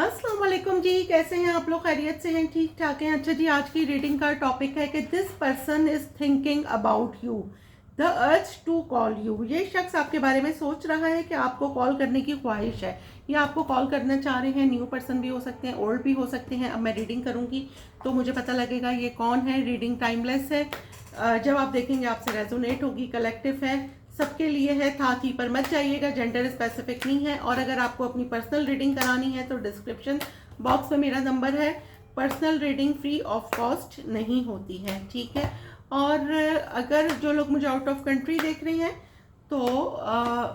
अस्सलाम वालेकुम जी, कैसे हैं आप लोग? खैरियत से हैं? ठीक ठाक हैं? अच्छा जी, आज की रीडिंग का टॉपिक है कि this person is thinking about you, the urge to call you. ये शख्स आपके बारे में सोच रहा है कि आपको कॉल करने की ख्वाहिश है या आपको कॉल करना चाह रहे हैं। न्यू पर्सन भी हो सकते हैं, ओल्ड भी हो सकते हैं। अब मैं रीडिंग करूंगी तो मुझे पता लगेगा ये कौन है। रीडिंग टाइमलेस है, जब आप देखेंगे आपसे रेजोनेट होगी। कलेक्टिव है, सबके लिए है, था थी पर मत जाइएगा, जेंडर स्पेसिफिक नहीं है। और अगर आपको अपनी पर्सनल रीडिंग करानी है तो डिस्क्रिप्शन बॉक्स में मेरा नंबर है। Personal reading free of cost नहीं होती है, ठीक है। और अगर जो लोग मुझे आउट ऑफ कंट्री देख रहे हैं तो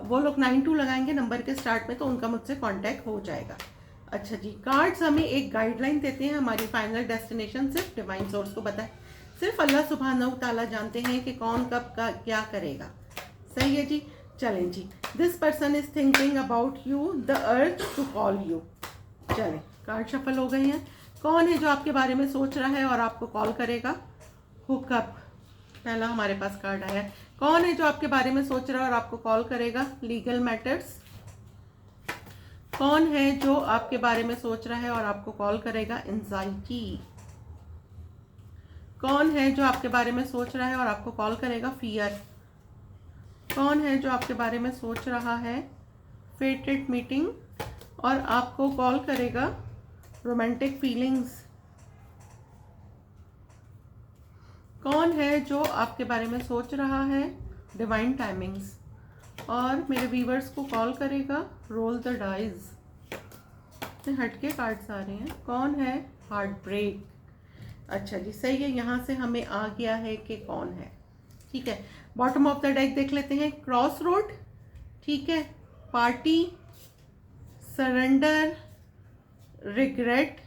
वो लोग 92 लगाएंगे नंबर के स्टार्ट में, तो उनका मुझसे कांटेक्ट हो जाएगा। अच्छा जी, कार्ड्स हमें एक गाइडलाइन देते हैं। हमारी फाइनल डेस्टिनेशन सिर्फ डिवाइन सोर्स को पता है, सिर्फ अल्लाह सुब्हानहू ताला जानते हैं कि कौन कब का क्या करेगा। सही है जी, चलें जी। This person is thinking about you, the urge to call you. चलें, कार्ड शफल हो गए हैं। कौन है जो आपके बारे में सोच रहा है और आपको कॉल करेगा? हुकअप पहला हमारे पास कार्ड आया है। कौन है जो आपके बारे में सोच रहा है और आपको कॉल करेगा? Legal matters. कौन है जो आपके बारे में सोच रहा है और आपको कॉल करेगा? एंजाइटी। कौन है जो आपके बारे में सोच रहा है और आपको कॉल करेगा? फियर। कौन है जो आपके बारे में सोच रहा है? फेटेड मीटिंग, और आपको कॉल करेगा? Romantic feelings. कौन है जो आपके बारे में सोच रहा है? डिवाइन टाइमिंग्स, और मेरे व्यूवर्स को कॉल करेगा? Roll the dice. हटके कार्ड्स आ रहे हैं। कौन है? Heartbreak. अच्छा जी, सही है। यहाँ से हमें आ गया है कि कौन है, ठीक है। बॉटम ऑफ द डेक देख लेते हैं। क्रॉस रोड, ठीक है। Party, surrender, regret,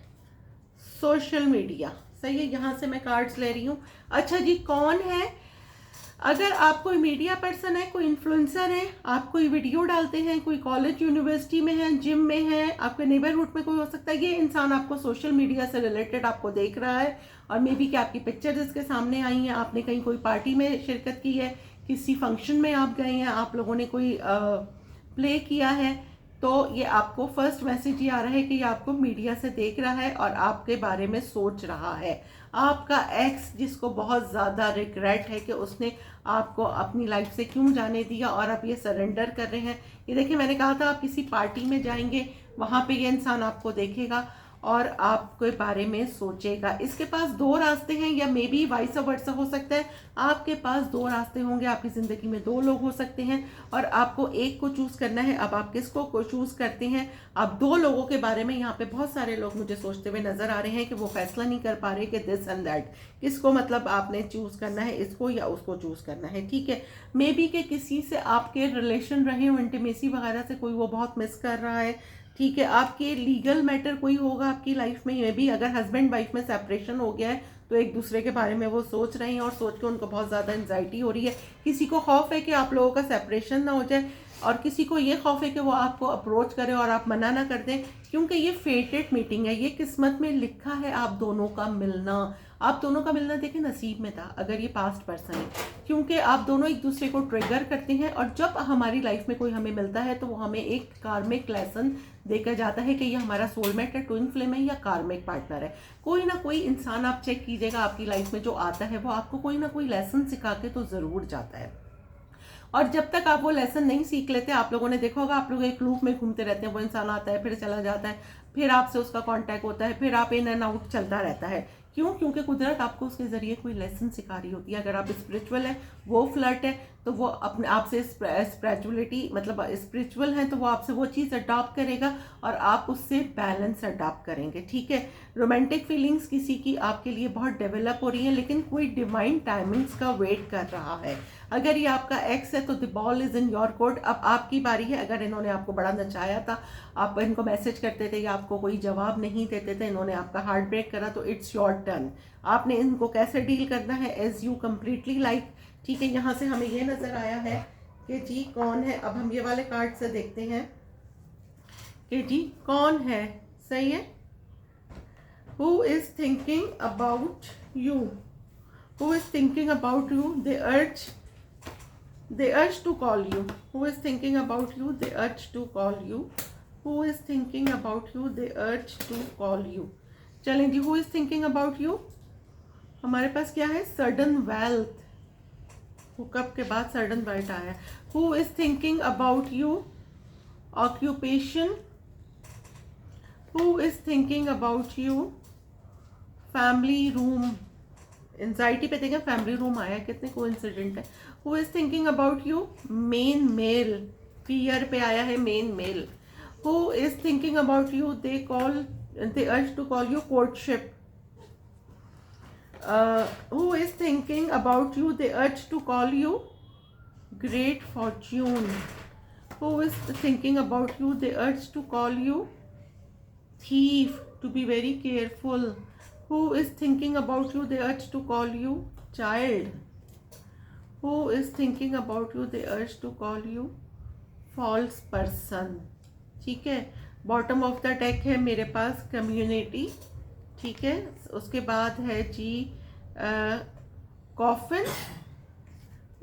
social media. सही है, यहाँ से मैं कार्ड्स ले रही हूँ। अच्छा जी, कौन है? अगर आप कोई मीडिया पर्सन है, कोई इन्फ्लुएंसर है, आप कोई वीडियो डालते हैं, कोई कॉलेज यूनिवर्सिटी में है, जिम में है, आपके नेबरहुड में कोई हो सकता है, ये इंसान आपको सोशल मीडिया से रिलेटेड आपको देख रहा है। और मे बी कि आपकी पिक्चर इसके सामने आई हैं, आपने कहीं कोई पार्टी में शिरकत की है, किसी फंक्शन में आप गए हैं, आप लोगों ने कोई प्ले किया है, तो ये आपको फर्स्ट मैसेज ये आ रहा है कि ये आपको मीडिया से देख रहा है और आपके बारे में सोच रहा है। आपका एक्स, जिसको बहुत ज़्यादा रिग्रेट है कि उसने आपको अपनी लाइफ से क्यों जाने दिया, और आप ये सरेंडर कर रहे हैं। ये देखिए, मैंने कहा था आप किसी पार्टी में जाएंगे, वहाँ पे ये इंसान आपको देखेगा और आपके बारे में सोचेगा। इसके पास दो रास्ते हैं, या मे बी वाइस वर्सा हो सकता है। आपके पास दो रास्ते होंगे, आपकी ज़िंदगी में दो लोग हो सकते हैं और आपको एक को चूज़ करना है। अब आप किसको को चूज़ करते हैं? आप दो लोगों के बारे में, यहाँ पे बहुत सारे लोग मुझे सोचते हुए नजर आ रहे हैं कि वो फैसला नहीं कर पा रहे कि दिस एंड दैट किसको, मतलब आपने चूज़ करना है, इसको या उसको चूज़ करना है, ठीक है। मे बी के किसी से आपके रिलेशन रहे हो, इंटीमेसी वगैरह से कोई वो बहुत मिस कर रहा है, ठीक है। आपके लीगल मैटर कोई होगा आपकी लाइफ में, ये भी अगर हस्बैंड वाइफ में सेपरेशन हो गया है तो एक दूसरे के बारे में वो सोच रहे हैं और सोच के उनको बहुत ज़्यादा एंजाइटी हो रही है। किसी को खौफ है कि आप लोगों का सेपरेशन ना हो जाए, और किसी को ये खौफ है कि वो आपको अप्रोच करे और आप मना ना कर दें, क्योंकि ये फेटेड मीटिंग है, ये किस्मत में लिखा है आप दोनों का मिलना। आप दोनों का मिलना देखें नसीब में था, अगर ये पास्ट पर्सन है, क्योंकि आप दोनों एक दूसरे को ट्रिगर करते हैं। और जब हमारी लाइफ में कोई हमें मिलता है तो वो हमें एक कार्मिक लेसन देकर जाता है कि ये हमारा सोलमेट है, ट्विन फ्लेम है या कार्मिक पार्टनर है। कोई ना कोई इंसान आप चेक कीजिएगा आपकी लाइफ में जो आता है, वो आपको कोई ना कोई लेसन सिखा के तो ज़रूर जाता है। और जब तक आप वो लेसन नहीं सीख लेते, आप लोगों ने देखा होगा, आप लोग एक लूप में घूमते रहते हैं। वो इंसान आता है, फिर चला जाता है, फिर आपसे उसका कांटेक्ट होता है, फिर आप इन एंड आउट चलता रहता है। क्यों? क्योंकि कुदरत आपको उसके जरिए कोई लेसन सिखा रही होती है। अगर आप स्पिरिचुअल है, वो फ्लर्ट है, तो वो अपने आपसे स्पिरिचुअलिटी, मतलब स्पिरिचुअल है तो वो आपसे वो चीज़ अडॉप्ट करेगा और आप उससे बैलेंस अडॉप्ट करेंगे, ठीक है। रोमांटिक फीलिंग्स किसी की आपके लिए बहुत डेवलप हो रही है, लेकिन कोई डिवाइन टाइमिंग्स का वेट कर रहा है। अगर ये आपका एक्स है तो the ball is in your court, अब आपकी बारी है। अगर इन्होंने आपको बड़ा नचाया था, आप इनको मैसेज करते थे या आपको कोई जवाब नहीं देते थे, इन्होंने आपका हार्ट ब्रेक करा, तो इट्स योर टर्न। आपने इनको कैसे डील करना है? एज यू कम्प्लीटली लाइक, ठीक है। यहाँ से हमें ये नजर आया है कि जी कौन है। अब हम ये वाले कार्ड से देखते हैं कि जी कौन है। सही है। Who is thinking about you? Who is thinking about you? They urge to call you. Who is thinking about you? They urge to call you. Who is thinking about you, they urge to call you. चलें जी, who is thinking about you, हमारे पास क्या है, sudden wealth, hookup के बाद sudden wealth आया। Who is thinking about you, occupation, who is thinking about you, family room, anxiety पे देखें फैमिली रूम आया, कितने कोइंसिडेंट है। Who is thinking about you, main male, fear पे आया है main male. Who is thinking about you, they urge to call you, courtship. Who is thinking about you, they urge to call you, great fortune. Who is thinking about you, they urge to call you, thief, to be very careful. Who is thinking about you, they urge to call you, child. Who is thinking about you, they urge to call you, false person. ठीक है, bottom of the deck है मेरे पास community, ठीक है। उसके बाद है जी coffin,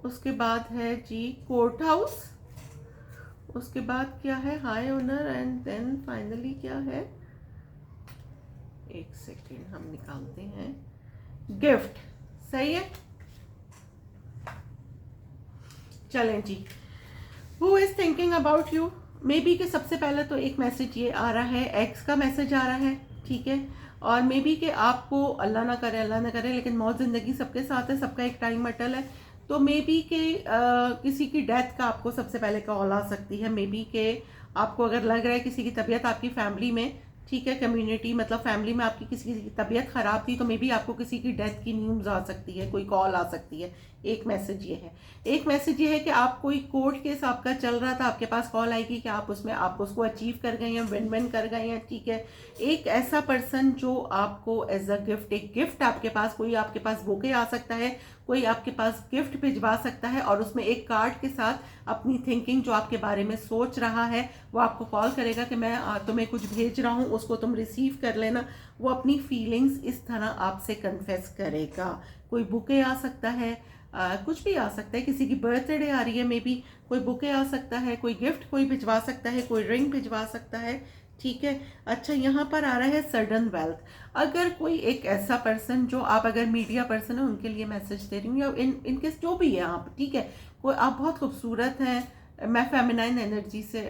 उसके बाद है जी कोर्ट हाउस, उसके बाद क्या है, high honour, and then finally क्या है, एक सेकेंड हम निकालते हैं, गिफ्ट। सही है, चलें जी। Who is thinking about you, maybe के सबसे पहले तो एक मैसेज ये आ रहा है, एक्स का मैसेज आ रहा है, ठीक है। और मे बी कि आपको अल्लाह ना करे लेकिन मौत ज़िंदगी सबके साथ है, सबका एक टाइम अटल है, तो मे बी के किसी की डेथ का आपको सबसे पहले कॉल आ सकती है। मे बी के आपको अगर लग रहा है किसी की तबीयत आपकी फैमिली में, ठीक है, कम्युनिटी मतलब फैमिली में आपकी किसी की तबीयत ख़राब थी, तो मे बी आपको किसी की डेथ की न्यूज़ आ सकती है, कोई कॉल आ सकती है। एक मैसेज ये है। एक मैसेज ये है कि आप कोई कोर्ट केस आपका चल रहा था, आपके पास कॉल आएगी कि आप उसमें आप उसको अचीव कर गए हैं, विन विन कर गए हैं, ठीक है। एक ऐसा पर्सन जो आपको एज अ गिफ्ट, एक गिफ्ट आपके पास, कोई आपके पास बुके आ सकता है, कोई आपके पास गिफ्ट भिजवा सकता है, और उसमें एक कार्ड के साथ अपनी थिंकिंग जो आपके बारे में सोच रहा है वो आपको कॉल करेगा कि मैं तुम्हें कुछ भेज रहा हूँ, उसको तुम रिसीव कर लेना। वो अपनी फीलिंग्स इस तरह आपसे कन्फेस करेगा। कोई बुके आ सकता है, कुछ भी आ सकता है, किसी की बर्थडे आ रही है, मे बी कोई बुके आ सकता है, कोई गिफ्ट कोई भिजवा सकता है, कोई रिंग भिजवा सकता है, ठीक है। अच्छा, यहाँ पर आ रहा है सडन वेल्थ। अगर कोई एक ऐसा पर्सन जो आप अगर मीडिया पर्सन है उनके लिए मैसेज दे रही हूँ, या इनके जो भी है आप, ठीक है, कोई आप बहुत खूबसूरत हैं, मैं फेमिनाइन एनर्जी से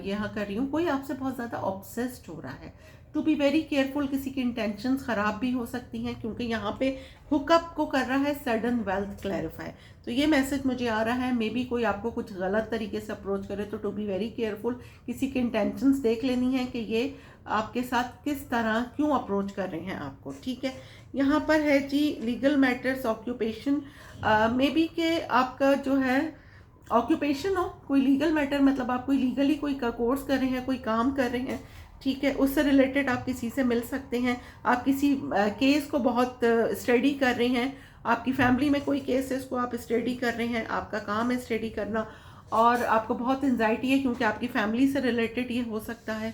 यहाँ कर रही हूँ, कोई आपसे बहुत ज़्यादा ऑब्सेस्ड हो रहा है, टू बी वेरी केयरफुल, किसी की इंटेंशंस ख़राब भी हो सकती हैं, क्योंकि यहाँ पे हुकअप को कर रहा है सडन वेल्थ क्लैरिफाई। तो ये मैसेज मुझे आ रहा है, मे बी कोई आपको कुछ गलत तरीके से अप्रोच करे, तो टू बी वेरी केयरफुल, किसी की इंटेंशंस देख लेनी है कि ये आपके साथ किस तरह क्यों अप्रोच कर रहे हैं आपको, ठीक है। यहाँ पर है जी legal matters, occupation, maybe के आपका जो है ऑक्यूपेशन हो, कोई लीगल मैटर, मतलब आप कोई लीगली कोई कोर्स कर रहे हैं, कोई काम कर रहे हैं, ठीक है, उससे रिलेटेड आप किसी से मिल सकते हैं। आप किसी केस को बहुत स्टडी कर रहे हैं, आपकी फैमिली में कोई केस है, उसको आप स्टडी कर रहे हैं, आपका काम है स्टडी करना, और आपको बहुत एंजाइटी है क्योंकि आपकी फैमिली से रिलेटेड ये हो सकता है,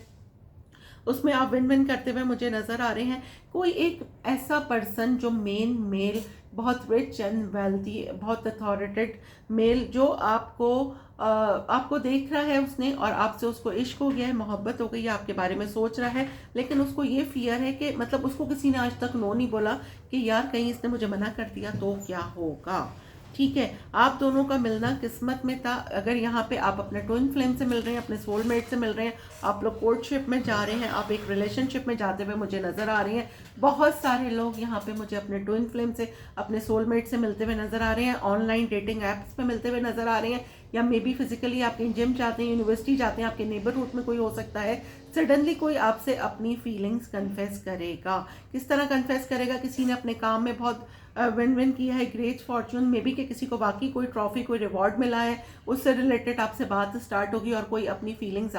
उसमें आप विन विन करते हुए मुझे नज़र आ रहे हैं। कोई एक ऐसा पर्सन जो मेन मेल, बहुत रिच एंड वेल्थी, बहुत अथॉरिटेड मेल, जो आपको देख रहा है उसने, और आपसे उसको इश्क हो गया है, मोहब्बत हो गई है, आपके बारे में सोच रहा है, लेकिन उसको ये फियर है कि मतलब उसको किसी ने आज तक नो नहीं बोला कि यार कहीं इसने मुझे मना कर दिया तो क्या होगा, ठीक है। आप दोनों का मिलना किस्मत में था। अगर यहाँ पे आप अपने ट्विन फ्लेम से मिल रहे हैं, अपने सोलमेट से मिल रहे हैं, आप लोग कोर्टशिप में जा रहे हैं, आप एक रिलेशनशिप में जाते हुए मुझे नज़र आ रही हैं। बहुत सारे लोग यहाँ पे मुझे अपने ट्विन फ्लेम से, अपने सोलमेट से मिलते हुए नज़र आ रहे हैं, ऑनलाइन डेटिंग ऐप्स पे मिलते हुए नज़र आ रहे हैं, या मे बी फिजिकली आप कहीं जिम जाते हैं, यूनिवर्सिटी जाते हैं, आपके नेबरहुड में कोई हो सकता है। सडनली कोई आपसे अपनी फीलिंग्स कन्फेस करेगा। किस तरह कन्फेस करेगा? किसी ने अपने काम में बहुत विन विन किया है, ग्रेट फॉर्चून, मे बी कि किसी को बाकी कोई ट्रॉफी, कोई रिवॉर्ड मिला है, उससे रिलेटेड आपसे बात स्टार्ट होगी और कोई अपनी फीलिंग्स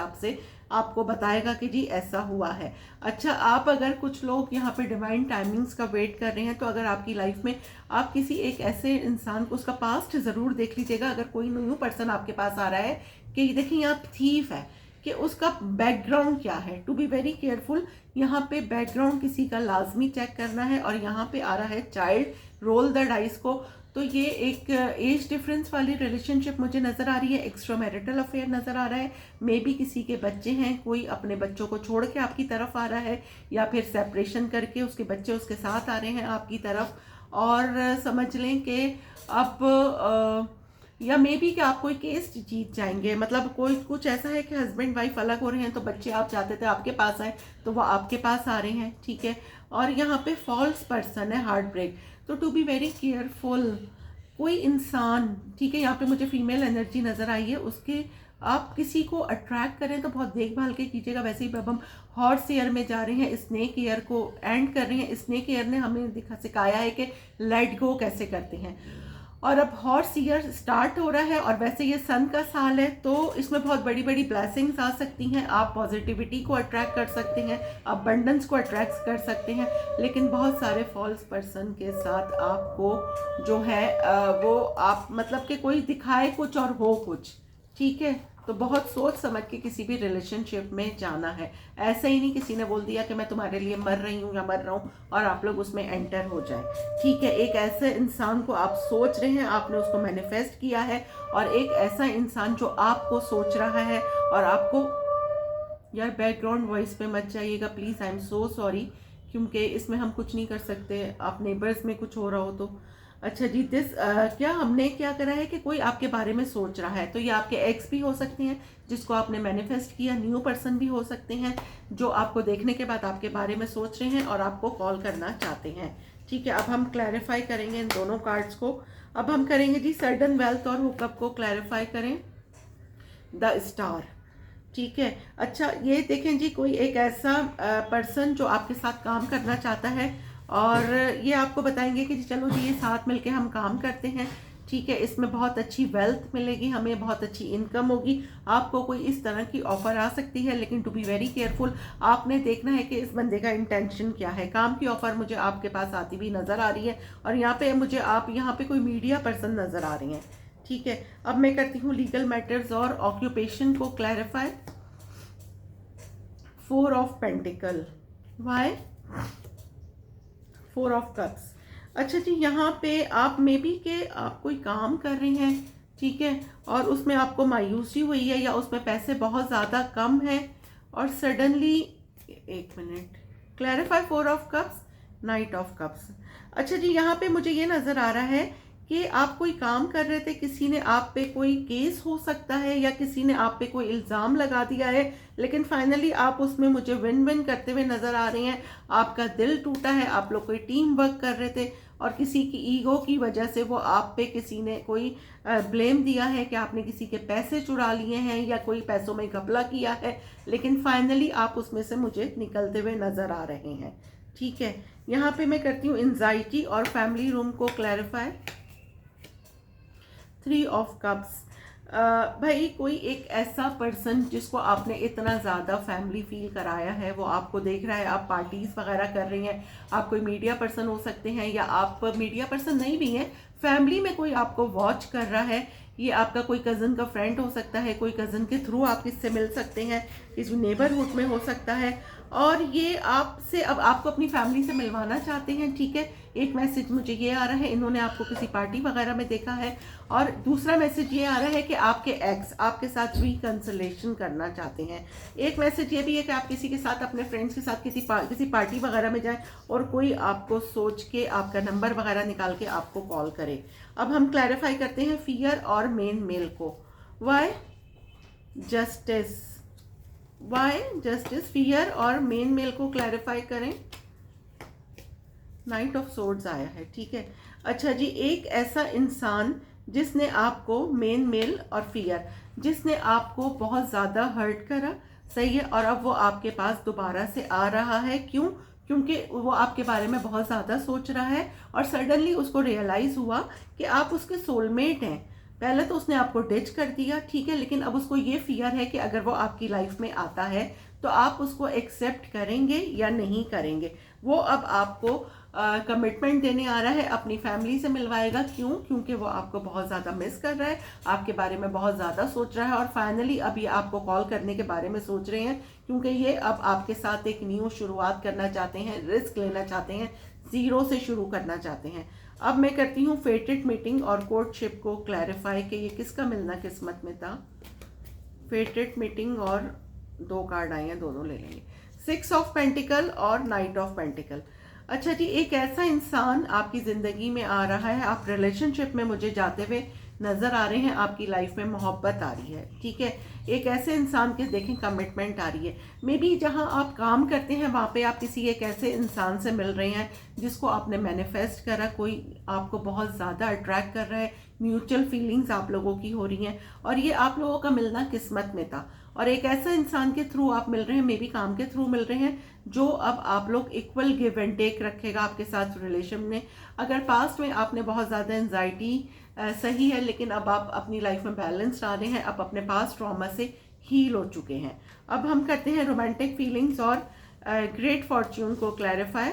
आपको बताएगा कि जी ऐसा हुआ है। अच्छा, आप अगर कुछ लोग यहाँ पे डिवाइन टाइमिंग्स का वेट कर रहे हैं, तो अगर आपकी लाइफ में आप किसी एक ऐसे इंसान को, उसका पास्ट ज़रूर देख लीजिएगा। अगर कोई न्यू पर्सन आपके पास आ रहा है कि देखिए यहाँ थीफ है, कि उसका बैकग्राउंड क्या है, टू बी वेरी केयरफुल। यहाँ पे बैकग्राउंड किसी का लाजमी चेक करना है, और यहाँ पे आ रहा है चाइल्ड, रोल द डाइस को। तो ये एक एज डिफरेंस वाली रिलेशनशिप मुझे नज़र आ रही है, एक्स्ट्रा मैरिटल अफेयर नज़र आ रहा है, मे बी किसी के बच्चे हैं, कोई अपने बच्चों को छोड़ के आपकी तरफ आ रहा है, या फिर सेपरेशन करके उसके बच्चे उसके साथ आ रहे हैं आपकी तरफ, और समझ लें कि अब या मे बी कि आप कोई केस जीत जाएंगे, मतलब कोई कुछ ऐसा है कि हस्बैंड वाइफ अलग हो रहे हैं, तो बच्चे आप चाहते थे आपके पास आए तो वो आपके पास आ रहे हैं, ठीक है। और यहाँ पे फॉल्स पर्सन है, हार्ट ब्रेक, तो टू बी वेरी केयरफुल। कोई इंसान, ठीक है, यहाँ पे मुझे फीमेल एनर्जी नज़र आई है, उसके आप किसी को अट्रैक्ट करें तो बहुत देखभाल के कीजिएगा। वैसे ही अब हम हॉर्स ईयर में जा रहे हैं, स्नेक ईयर को एंड कर रहे हैं। स्नेक ईयर ने हमें सिखाया है कि लेट गो कैसे करते हैं, और अब हॉर्स ईयर स्टार्ट हो रहा है, और वैसे ये सन का साल है, तो इसमें बहुत बड़ी बड़ी ब्लेसिंग्स आ सकती हैं। आप पॉजिटिविटी को अट्रैक्ट कर सकते हैं, अबंडेंस को अट्रैक्ट कर सकते हैं, लेकिन बहुत सारे फॉल्स पर्सन के साथ आपको जो है वो आप मतलब कि कोई दिखाए कुछ और हो कुछ, ठीक है। तो बहुत सोच समझ के किसी भी रिलेशनशिप में जाना है। ऐसे ही नहीं किसी ने बोल दिया कि मैं तुम्हारे लिए मर रही हूँ या मर रहा हूँ और आप लोग उसमें एंटर हो जाए, ठीक है। एक ऐसे इंसान को आप सोच रहे हैं, आपने उसको मैनिफेस्ट किया है, और एक ऐसा इंसान जो आपको सोच रहा है और आपको, यार बैकग्राउंड वॉइस पे मत जाइएगा please, I am so sorry, क्योंकि इसमें हम कुछ नहीं कर सकते, आप नेबर्स में कुछ हो रहा हो तो। अच्छा जी, क्या हमने क्या करा है कि कोई आपके बारे में सोच रहा है, तो ये आपके एक्स भी हो सकते हैं जिसको आपने मैनिफेस्ट किया, न्यू पर्सन भी हो सकते हैं जो आपको देखने के बाद आपके बारे में सोच रहे हैं और आपको कॉल करना चाहते हैं, ठीक है। अब हम क्लैरिफाई करेंगे इन दोनों कार्ड्स को। अब हम करेंगे जी सडन वेल्थ और हुकअप को क्लैरिफाई करें, द स्टार, ठीक है। अच्छा ये देखें जी, कोई एक ऐसा पर्सन जो आपके साथ काम करना चाहता है, और ये आपको बताएंगे कि चलो जी ये साथ मिलके हम काम करते हैं, ठीक है। इसमें बहुत अच्छी वेल्थ मिलेगी, हमें बहुत अच्छी इनकम होगी, आपको कोई इस तरह की ऑफर आ सकती है, लेकिन टू बी वेरी केयरफुल। आपने देखना है कि इस बंदे का इंटेंशन क्या है। काम की ऑफर मुझे आपके पास आती हुई नज़र आ रही है, और यहाँ पे मुझे आप यहाँ पे कोई मीडिया पर्सन नज़र आ रही हैं, ठीक है। अब मैं करती हूँ लीगल मैटर्स और ऑक्यूपेशन को clarify. 4 of pentacles, why 4 of cups. अच्छा जी, यहाँ पे आप मे बी के आप कोई काम कर रही हैं, ठीक है, और उसमें आपको मायूसी हुई है या उसमें पैसे बहुत ज़्यादा कम हैं, और सडनली, एक minute, clarify 4 of cups, night of cups. अच्छा जी, यहाँ पे मुझे ये नज़र आ रहा है कि आप कोई काम कर रहे थे, किसी ने आप पे कोई केस हो सकता है या किसी ने आप पे कोई इल्ज़ाम लगा दिया है, लेकिन फाइनली आप उसमें मुझे विन विन करते हुए नज़र आ रही हैं। आपका दिल टूटा है, आप लोग कोई टीम वर्क कर रहे थे और किसी की ईगो की वजह से वो आप पे किसी ने कोई ब्लेम दिया है कि आपने किसी के पैसे चुरा लिए हैं या कोई पैसों में घपला किया है, लेकिन फाइनली आप उसमें से मुझे निकलते हुए नज़र आ रहे हैं, ठीक है। यहाँ पे मैं करती हूँ एंजाइटी और फैमिली रूम को क्लैरिफाई। 3 of cups. भाई कोई एक ऐसा पर्सन जिसको आपने इतना ज़्यादा फैमिली फील कराया है, वो आपको देख रहा है, आप पार्टीज़ वगैरह कर रही हैं, आप कोई मीडिया पर्सन हो सकते हैं या आप मीडिया पर्सन नहीं भी हैं, फैमिली में कोई आपको वॉच कर रहा है, ये आपका कोई कज़न का फ्रेंड हो सकता है, कोई कज़न के थ्रू आप किससे मिल सकते हैं, किस नेबरहुड में हो सकता है, और ये आपसे अब आपको अपनी फैमिली से मिलवाना चाहते हैं, ठीक है। एक मैसेज मुझे ये आ रहा है, इन्होंने आपको किसी पार्टी वगैरह में देखा है, और दूसरा मैसेज ये आ रहा है कि आपके एक्स आपके साथ रिकंसिलेशन करना चाहते हैं। एक मैसेज ये भी है कि आप किसी के साथ, अपने फ्रेंड्स के साथ किसी पार्टी वगैरह में जाएं और कोई आपको सोच के आपका नंबर वगैरह निकाल के आपको कॉल करे। अब हम क्लैरिफाई करते हैं फियर और मेन मेल को। Why justice, why justice, fear और मेन मेल को क्लैरिफाई करें। नाइट ऑफ सोर्ड्स आया है, ठीक है। अच्छा जी, एक ऐसा इंसान जिसने आपको, मेन मेल और फियर, जिसने आपको बहुत ज़्यादा हर्ट करा, सही है, और अब वो आपके पास दोबारा से आ रहा है, क्यों? क्योंकि वो आपके बारे में बहुत ज़्यादा सोच रहा है और सडनली उसको रियलाइज़ हुआ कि आप उसके सोलमेट हैं। पहले तो उसने आपको डिच कर दिया, ठीक है, लेकिन अब उसको ये फियर है कि अगर वो आपकी लाइफ में आता है तो आप उसको एक्सेप्ट करेंगे या नहीं करेंगे। वो अब आपको कमिटमेंट देने आ रहा है, अपनी फैमिली से मिलवाएगा, क्यों? क्योंकि वो आपको बहुत ज़्यादा मिस कर रहा है, आपके बारे में बहुत ज़्यादा सोच रहा है, और फाइनली अब ये आपको कॉल करने के बारे में सोच रहे हैं, क्योंकि ये अब आपके साथ एक न्यू शुरुआत करना चाहते हैं, रिस्क लेना चाहते हैं, ज़ीरो से शुरू करना चाहते हैं। अब मैं करती हूँ फेटेड मीटिंग और कोर्टशिप को क्लैरिफाई कि ये किसका मिलना किस्मत में था। फेटेड मीटिंग और 2 कार्ड आए हैं, दोनों ले लेंगे। 6 ऑफ पेंटिकल और नाइट ऑफ पेंटिकल। अच्छा जी, एक ऐसा इंसान आपकी ज़िंदगी में आ रहा है, आप रिलेशनशिप में मुझे जाते हुए नज़र आ रहे हैं, आपकी लाइफ में मोहब्बत आ रही है, ठीक है। एक ऐसे इंसान के देखें कमिटमेंट आ रही है। मे बी जहाँ आप काम करते हैं वहाँ पे आप किसी एक ऐसे इंसान से मिल रहे हैं जिसको आपने मैनिफेस्ट करा, कोई आपको बहुत ज़्यादा अट्रैक्ट कर रहा है, म्यूचुअल फीलिंग्स आप लोगों की हो रही हैं और ये आप लोगों का मिलना किस्मत में था। और एक ऐसा इंसान के थ्रू आप मिल रहे हैं, मे बी काम के थ्रू मिल रहे हैं, जो अब आप लोग इक्वल गिव एंड टेक रखेगा आपके साथ रिलेशन में। अगर पास्ट में आपने बहुत ज़्यादा एंजाइटी सही है, लेकिन अब आप अपनी लाइफ में बैलेंस ला रहे हैं, अब अपने पास ट्रॉमा से हील हो चुके हैं। अब हम करते हैं रोमांटिक फीलिंग्स और ग्रेट फॉर्च्यून को क्लैरिफाई।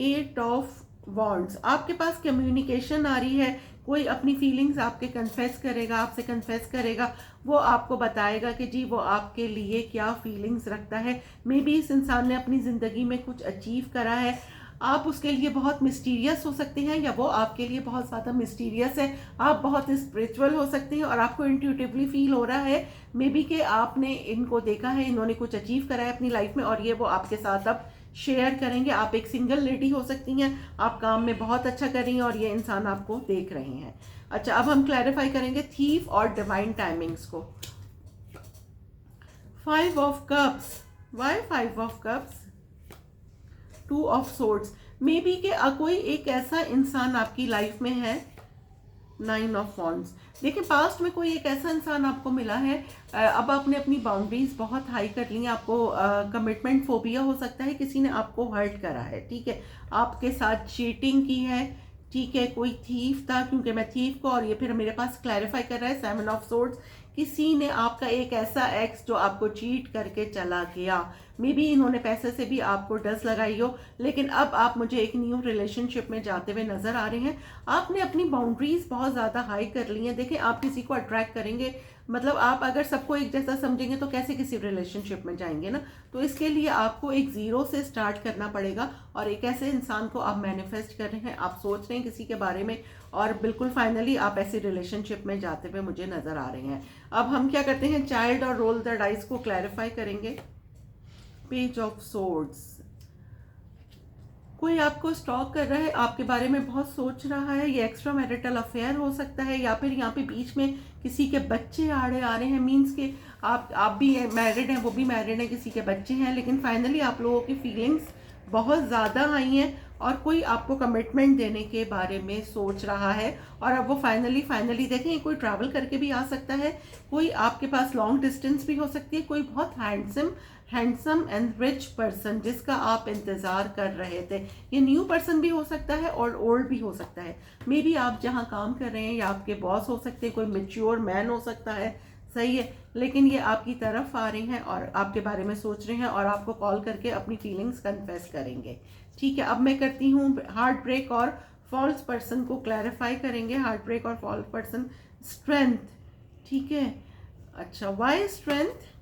8 ऑफ वॉन्ड्स, आपके पास कम्युनिकेशन आ रही है, कोई अपनी फीलिंग्स आपके कन्फेस करेगा, आपसे कन्फेस करेगा, वो आपको बताएगा कि जी वो आपके लिए क्या फीलिंग्स रखता है। मे बी इस इंसान ने अपनी ज़िंदगी में कुछ अचीव करा है, आप उसके लिए बहुत मिस्टीरियस हो सकते हैं या वो आपके लिए बहुत ज़्यादा मिस्टीरियस है। आप बहुत स्पिरिचुअल हो सकते हैं और आपको इंट्यूटिवली फील हो रहा है मे बी कि आपने इनको देखा है, इन्होंने कुछ अचीव करा है अपनी लाइफ में और ये वो आपके साथ अब शेयर करेंगे। आप एक सिंगल लेडी हो सकती हैं, आप काम में बहुत अच्छा कर रही हैं और ये इंसान आपको देख रहे हैं। अच्छा, अब हम क्लैरिफाई करेंगे थीफ और डिवाइन टाइमिंग्स को। 5 of cups, why 5 of cups? 2 of swords, maybe के कोई एक ऐसा इंसान आपकी लाइफ में है। 9 ऑफ वॉन्ड्स, देखिए पास्ट में कोई एक ऐसा इंसान आपको मिला है, अब आपने अपनी बाउंड्रीज बहुत हाई कर ली हैं, आपको कमिटमेंट फोबिया हो सकता है, किसी ने आपको हर्ट करा है, ठीक है, आपके साथ चीटिंग की है, ठीक है, कोई थीफ था, क्योंकि मैं थीफ को और ये फिर मेरे पास क्लैरिफाई कर रहा है 7 ऑफ सोर्ड्स। किसी ने आपका एक ऐसा एक्स जो आपको चीट करके चला गया, मे बी इन्होंने पैसे से भी आपको डस लगाई हो, लेकिन अब आप मुझे एक न्यू रिलेशनशिप में जाते हुए नजर आ रहे हैं। आपने अपनी बाउंड्रीज बहुत ज़्यादा हाई कर ली हैं। देखिए आप किसी को अट्रैक्ट करेंगे, मतलब आप अगर सबको एक जैसा समझेंगे तो कैसे किसी रिलेशनशिप में जाएंगे ना। तो इसके लिए आपको एक ज़ीरो से स्टार्ट करना पड़ेगा और एक ऐसे इंसान को आप मैनिफेस्ट कर रहे हैं, आप सोच रहे हैं किसी के बारे में और बिल्कुल फाइनली आप ऐसी रिलेशनशिप में जाते हुए मुझे नज़र आ रहे हैं। अब हम क्या करते हैं, चाइल्ड और रोल द डाइस को क्लैरिफाई करेंगे। पेज ऑफ सोर्ड्स, कोई आपको स्टॉक कर रहा है, आपके बारे में बहुत सोच रहा है, ये एक्स्ट्रा मैरिटल अफेयर हो सकता है या फिर यहाँ पे बीच में किसी के बच्चे आड़े आ रहे हैं, मीन्स के आप भी मैरिड हैं, वो भी मैरिड हैं, किसी के बच्चे हैं, लेकिन फाइनली आप लोगों की फीलिंग्स बहुत ज़्यादा आई हैं और कोई आपको कमिटमेंट देने के बारे में सोच रहा है और अब वो फाइनली देखें, कोई ट्रैवल करके भी आ सकता है, कोई आपके पास लॉन्ग डिस्टेंस भी हो सकती है, कोई बहुत हैंडसम एंड रिच पर्सन जिसका आप इंतज़ार कर रहे थे, ये न्यू पर्सन भी हो सकता है और ओल्ड भी हो सकता है। मे बी आप जहाँ काम कर रहे हैं या आपके बॉस हो सकते हैं, कोई मेच्योर मैन हो सकता है, सही है, लेकिन ये आपकी तरफ आ रहे हैं और आपके बारे में सोच रहे हैं और आपको कॉल करके अपनी फीलिंग्स कन्फेस करेंगे, ठीक है। अब मैं करती हूँ हार्ट ब्रेक और फॉल्स पर्सन को क्लैरिफाई करेंगे। हार्ट ब्रेक और फॉल्स पर्सन, स्ट्रेंथ, ठीक है। अच्छा, why strength?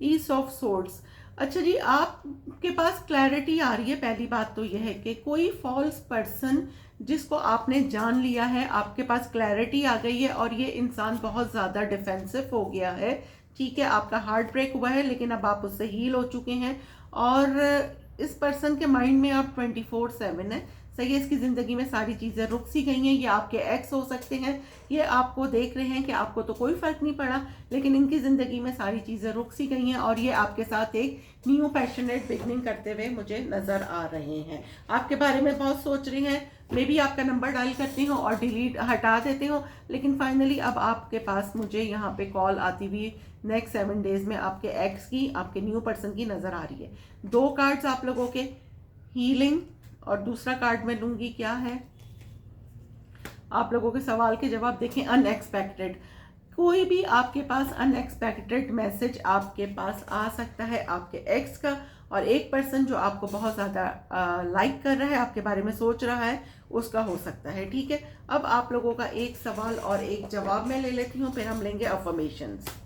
Ace of swords, अच्छा जी, आपके पास क्लैरिटी आ रही है। पहली बात तो यह है कि कोई फॉल्स पर्सन जिसको आपने जान लिया है, आपके पास क्लैरिटी आ गई है और ये इंसान बहुत ज़्यादा डिफेंसिव हो गया है, ठीक है। आपका हार्ट ब्रेक हुआ है लेकिन अब आप उससे हील हो चुके हैं और इस पर्सन के माइंड में आप 24/7 है, सही है। इसकी ज़िंदगी में सारी चीज़ें रुक सी गई हैं। ये आपके एक्स हो सकते हैं, ये आपको देख रहे हैं कि आपको तो कोई फ़र्क नहीं पड़ा, लेकिन इनकी ज़िंदगी में सारी चीज़ें रुक सी गई हैं और ये आपके साथ एक न्यू पैशनेट बिगनिंग करते हुए मुझे नज़र आ रहे हैं। आपके बारे में बहुत सोच रहे हैं, मे बी आपका नंबर डायल करते हो और डिलीट हटा देते हो, लेकिन फाइनली अब आपके पास मुझे यहाँ पे कॉल आती हुई नेक्स्ट 7 डेज में आपके एक्स की, आपके न्यू पर्सन की नज़र आ रही है। 2 कार्ड्स आप लोगों के, हीलिंग, और दूसरा कार्ड मैं लूंगी क्या है, आप लोगों के सवाल के जवाब देखें, अनएक्सपेक्टेड। कोई भी आपके पास अनएक्सपेक्टेड मैसेज आपके पास आ सकता है आपके एक्स का, और एक पर्सन जो आपको बहुत ज़्यादा लाइक कर रहा है, आपके बारे में सोच रहा है, उसका हो सकता है, ठीक है। अब आप लोगों का एक सवाल और एक जवाब मैं ले लेती हूँ, फिर हम लेंगे अफर्मेशंस।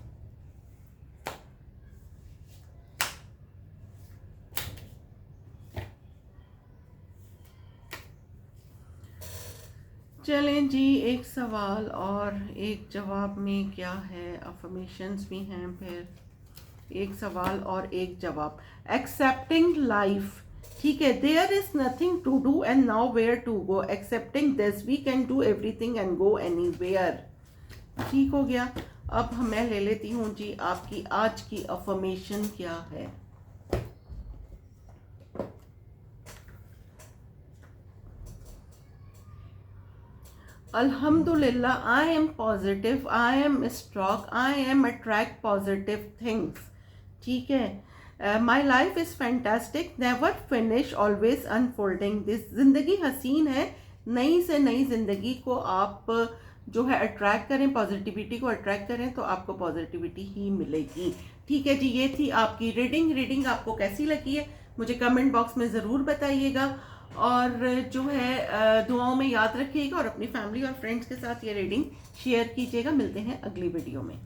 चलें जी, एक सवाल और एक जवाब में क्या है, अफर्मेशंस भी हैं, फिर एक सवाल और एक जवाब। एक्सेप्टिंग लाइफ, ठीक है, there is nothing to do and nowhere to go, accepting this we can do everything and go anywhere. ठीक हो गया। अब मैं ले लेती हूँ जी आपकी आज की अफर्मेशन क्या है। Alhamdulillah, I am positive, I am strong, I am attract positive things. ठीक है। My life is fantastic, never finish, always unfolding. this जिंदगी हसीन है, नई से नई जिंदगी को आप जो है अट्रैक्ट करें, पॉजिटिविटी को अट्रैक्ट करें तो आपको पॉजिटिविटी ही मिलेगी। ठीक है जी, ये थी आपकी रीडिंग आपको कैसी लगी है मुझे कमेंट बॉक्स में ज़रूर बताइएगा, और जो है दुआओं में याद रखिएगा और अपनी फैमिली और फ्रेंड्स के साथ ये रीडिंग शेयर कीजिएगा। मिलते हैं अगली वीडियो में।